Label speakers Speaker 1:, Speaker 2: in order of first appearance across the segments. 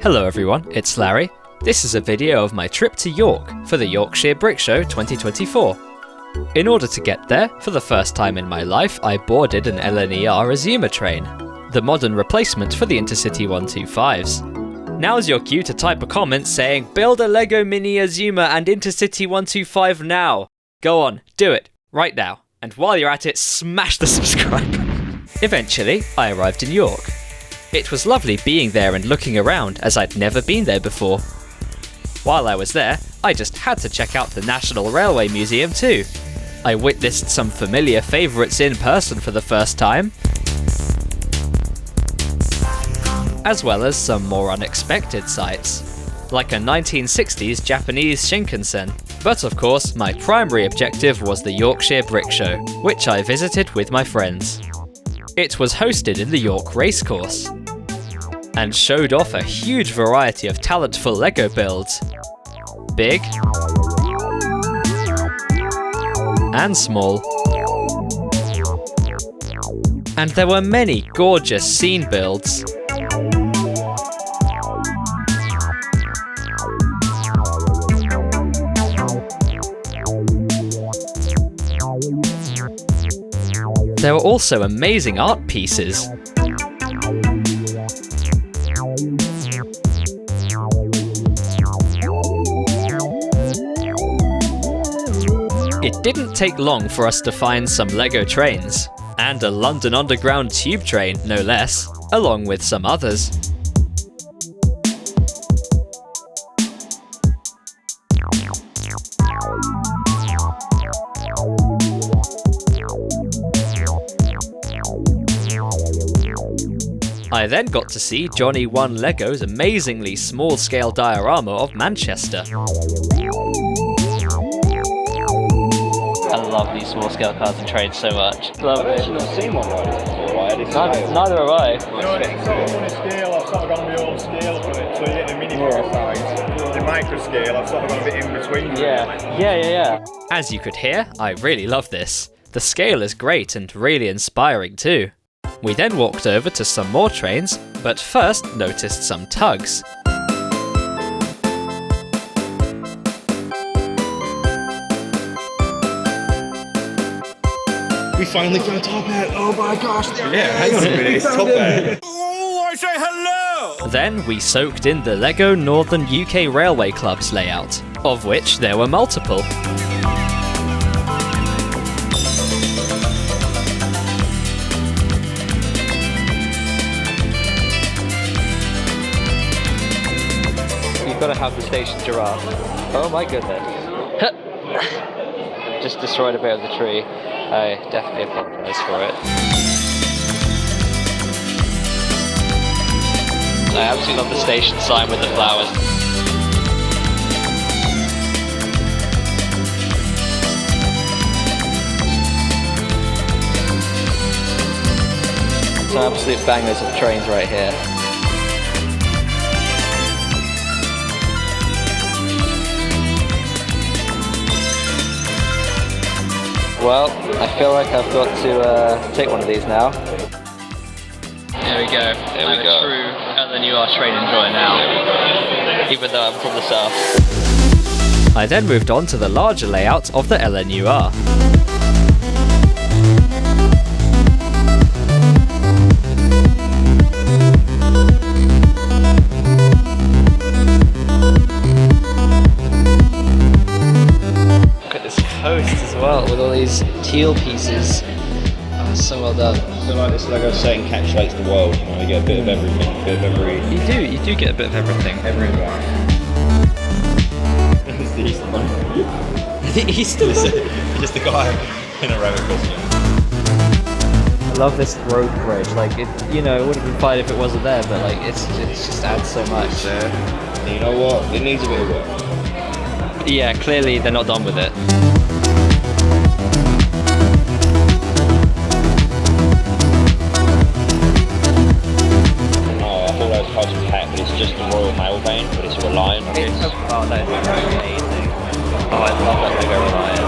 Speaker 1: Hello everyone, it's Larry. This is a video of my trip to York for the Yorkshire Brick Show 2024. In order to get there, for the first time in my life, I boarded an LNUR Azuma train, the modern replacement for the InterCity 125s. Now's your cue to type a comment saying, "Build a Lego Mini Azuma and InterCity 125 now." Go on, do it, right now. And while you're at it, smash the subscribe button. Eventually, I arrived in York. It was lovely being there and looking around, as I'd never been there before. While I was there, I just had to check out the National Railway Museum too. I witnessed some familiar favourites in person for the first time, as well as some more unexpected sights, like a 1960s Japanese Shinkansen. But of course, my primary objective was the Yorkshire Brick Show, which I visited with my friends. It was hosted in the York Racecourse, and showed off a huge variety of talentful Lego builds. Big and small. And there were many gorgeous scene builds. There were also amazing art pieces. It didn't take long for us to find some Lego trains, and a London Underground tube train, no less, along with some others. I then got to see JohnnyOneLego's amazingly small-scale diorama of Manchester. I love these small-scale cars and trains so much. Love it.
Speaker 2: I've actually not seen one like this before, right?
Speaker 1: Neither have I.
Speaker 2: You know, it's sort of on a scale, I've sort of gone my own scale for it. So you get the mini size, the micro scale, I've sort of gone a bit in between.
Speaker 1: Yeah. As you could hear, I really love this. The scale is great and really inspiring too. We then walked over to some more trains, but first noticed some TUGS.
Speaker 3: We finally found Top Hat! Oh my gosh!
Speaker 2: Yeah, hang on a minute, it's Top Hat!
Speaker 3: Oh, I say hello!
Speaker 1: Then we soaked in the LEGO Northern UK Railway Club's layout, of which there were multiple. You've got to have the station giraffe. Oh my goodness. Just destroyed a bit of the tree. I definitely apologise for it. I absolutely love the station sign with the flowers. Some absolute bangers of trains right here. Well, I feel like I've got to take one of these now. There we go. I'm a true LNUR train enjoyer now, even though I'm from the south. I then moved on to the larger layout of the LNUR. As well, with all these teal pieces. Oh, so well done.
Speaker 3: I feel like this Lego set encapsulates the world, you know, you get a bit of everything, a bit of every...
Speaker 1: You do get a bit of everything.
Speaker 3: Every environment. It's the Easter Bunny.
Speaker 1: The Easter Bunny?
Speaker 3: Just the guy in a rabbit costume.
Speaker 1: I love this road bridge, like, it would have been fine if it wasn't there, but like, it just adds so much.
Speaker 3: You know what, it needs a bit of work.
Speaker 1: Yeah, clearly they're not done with it.
Speaker 3: But it's just the Royal Mail vein, but it's Reliant.
Speaker 1: Oh, that is amazing. Oh, I love that Lego Reliant.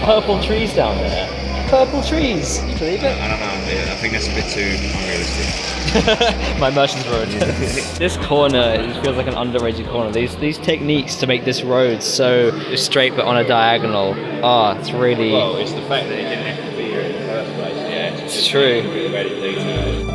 Speaker 1: purple trees down there. Purple trees! Can you believe it?
Speaker 3: I don't know, I think that's a bit too unrealistic.
Speaker 1: My immersion's ruined. This corner, it feels like an underrated corner. These techniques to make this road so straight but on a diagonal, it's really...
Speaker 3: Well, it's the fact that it didn't have to be here in the first place, yeah.
Speaker 1: It's true.
Speaker 3: A bit of added detail.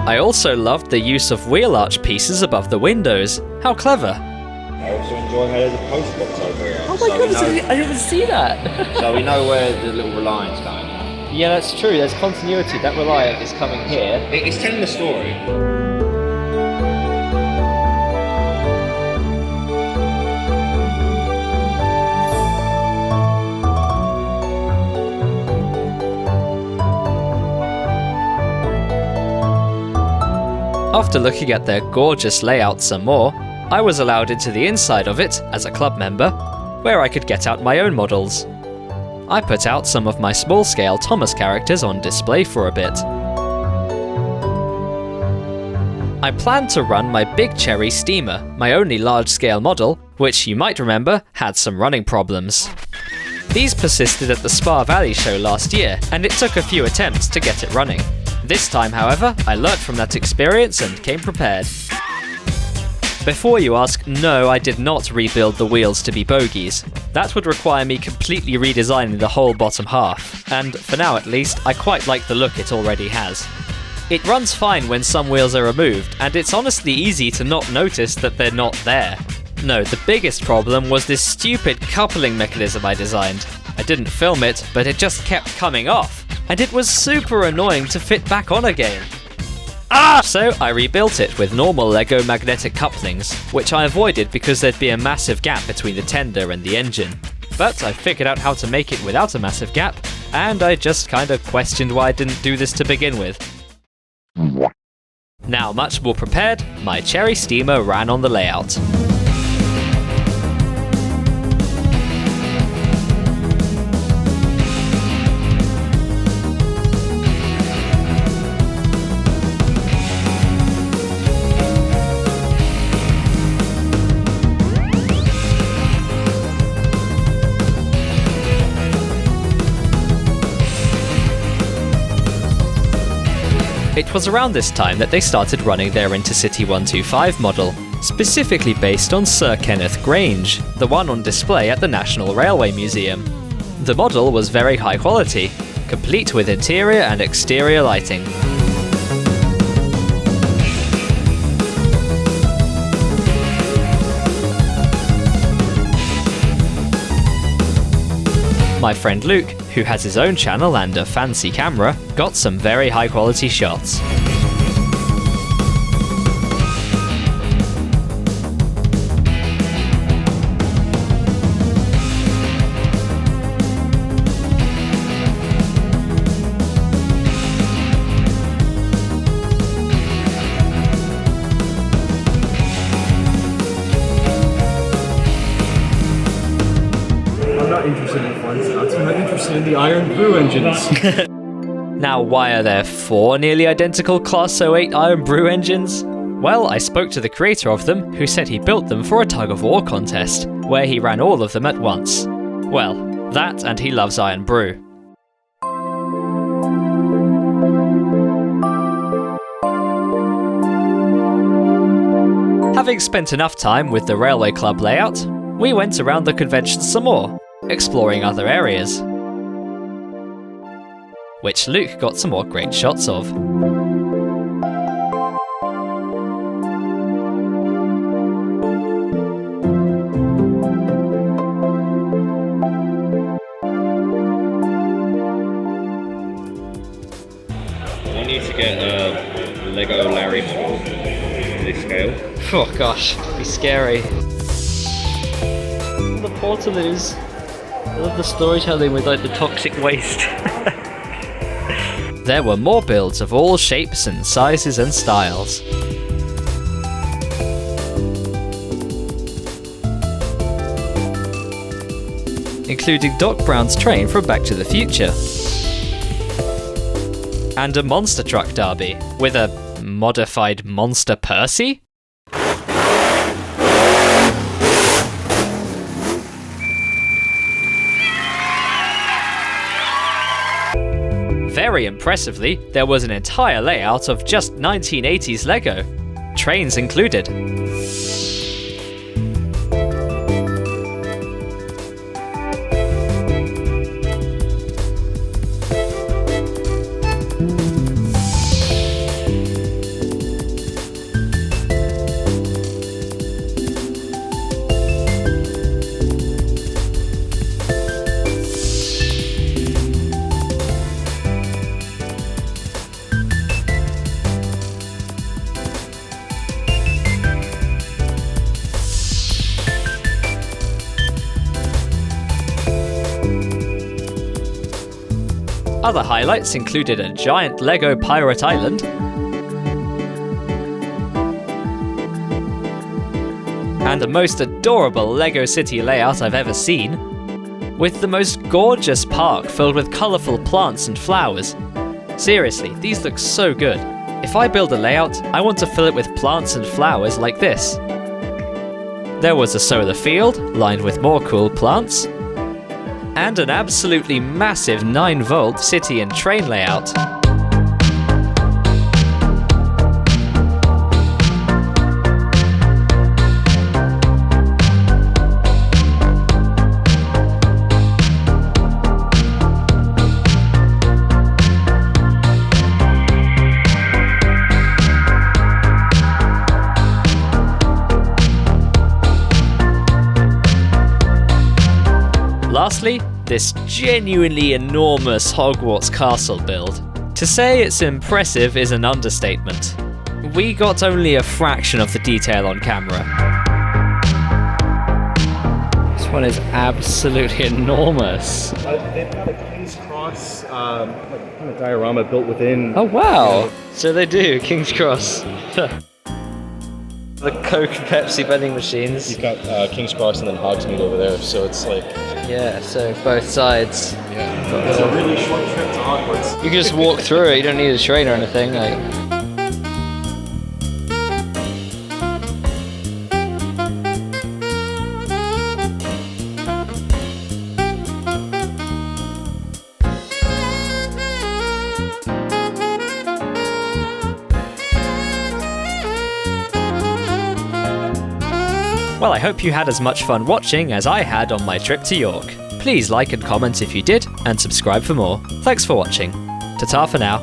Speaker 1: I also loved the use of wheel arch pieces above the windows. How clever!
Speaker 3: I also enjoy how there's a post box over here.
Speaker 1: Oh my goodness, I didn't see that!
Speaker 3: So we know where the little Reliant's going.
Speaker 1: Yeah, that's true, there's continuity. That Reliant is coming here.
Speaker 3: It's telling the story.
Speaker 1: After looking at their gorgeous layout some more, I was allowed into the inside of it as a club member, where I could get out my own models. I put out some of my small-scale Thomas characters on display for a bit. I planned to run my Big Cherry Steamer, my only large-scale model, which you might remember had some running problems. These persisted at the Spa Valley show last year, and it took a few attempts to get it running. This time, however, I learnt from that experience and came prepared. Before you ask, no, I did not rebuild the wheels to be bogies. That would require me completely redesigning the whole bottom half, and for now at least, I quite like the look it already has. It runs fine when some wheels are removed, and it's honestly easy to not notice that they're not there. No, the biggest problem was this stupid coupling mechanism I designed. I didn't film it, but it just kept coming off, and it was super annoying to fit back on again. So I rebuilt it with normal Lego magnetic couplings, which I avoided because there'd be a massive gap between the tender and the engine. But I figured out how to make it without a massive gap, and I just kinda questioned why I didn't do this to begin with. Now much more prepared, my Cherry Steamer ran on the layout. It was around this time that they started running their InterCity 125 model, specifically based on Sir Kenneth Grange, the one on display at the National Railway Museum. The model was very high quality, complete with interior and exterior lighting. My friend Luke, who has his own channel and a fancy camera, got some very high quality shots.
Speaker 4: Interested in flights, I'm not interested in the IRN BRU Engines.
Speaker 1: Now, why are there 4 nearly identical Class 08 IRN BRU engines? Well, I spoke to the creator of them, who said he built them for a tug-of-war contest, where he ran all of them at once. Well, that and he loves IRN BRU. Having spent enough time with the Railway Club layout, we went around the convention some more, exploring other areas, which Luke got some more great shots of.
Speaker 3: I want you to get a Lego Larry model to this scale.
Speaker 1: Oh gosh, it'd be scary. The Portaloos. I love the storytelling with like the toxic waste. There were more builds of all shapes and sizes and styles. Including Doc Brown's train from Back to the Future. And a monster truck derby with a modified Monster Percy? Very impressively, there was an entire layout of just 1980s Lego. Trains included. Other highlights included a giant Lego pirate island, and the most adorable Lego city layout I've ever seen, with the most gorgeous park filled with colourful plants and flowers. Seriously, these look so good. If I build a layout, I want to fill it with plants and flowers like this. There was a solar field, lined with more cool plants, and an absolutely massive 9-volt city and train layout. Lastly, this genuinely enormous Hogwarts castle build. To say it's impressive is an understatement. We got only a fraction of the detail on camera. This one is absolutely enormous.
Speaker 4: They've got a King's Cross kind of diorama built within.
Speaker 1: Oh wow! So they do, King's Cross. The Coke and Pepsi vending machines.
Speaker 3: You've got King's Cross and then Hogsmeade over there, so it's like...
Speaker 1: Yeah, so both sides.
Speaker 3: Yeah.
Speaker 4: It's a really short trip to Hogwarts.
Speaker 1: You can just walk through it, you don't need a train or anything. Like. Well, I hope you had as much fun watching as I had on my trip to York. Please like and comment if you did, and subscribe for more. Thanks for watching. Ta-ta for now.